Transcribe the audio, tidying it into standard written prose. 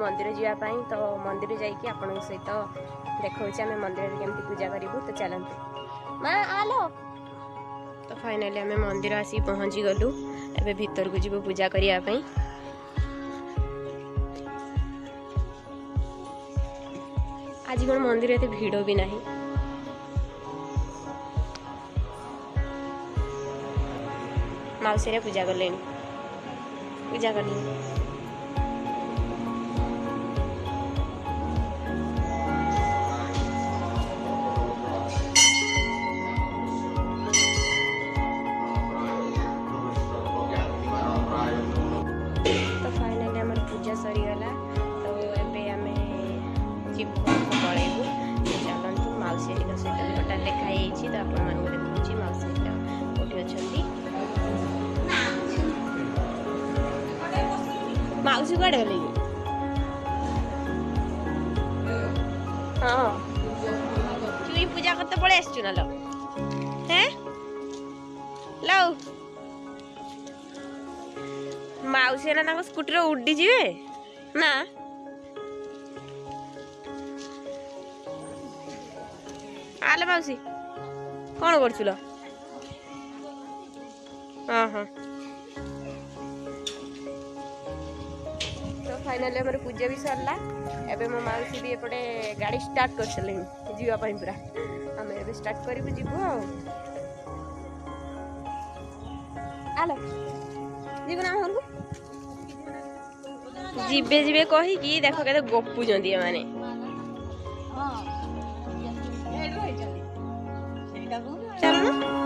मंदिर जावाई तो मंदिर जाइए आपण सहित देखा आम मंदिर केमती पूजा करूँ तो चलते माँ आलो। तो फाइनाली आम मंदिर आसी पहुँची गलु एबे भीतर को जीव पूजा करने। आज कौन मंदिर एते भीड़ भी नहीं। मौसी पूजा कले पूजा कर तो फाइनली आम पूजा सरीगला। तो एबे आम पलैबू चलतु मौसी सहित टोटाल लिखाई तो आपण देखुची मौसी कौटी अच्छा मौसी कड़े गले हाँ चुई पूजा करते पड़े आसचु ना लो हैं लो मौसी ना स्कूटी उड़ी जीवे ना आले मौसी कौन कर हाँ हाँ। तो फाइनली हमारे पूजा भी सरला। एबे मो मौसी भी एपटे गाड़ी स्टार्ट कर सले जीवाई पूरा आम ए स्टार्ट करूँ जीवु आलो जीव ना घर को जीवे जीवे कहीकि देख के गपुंट माने चलो ना।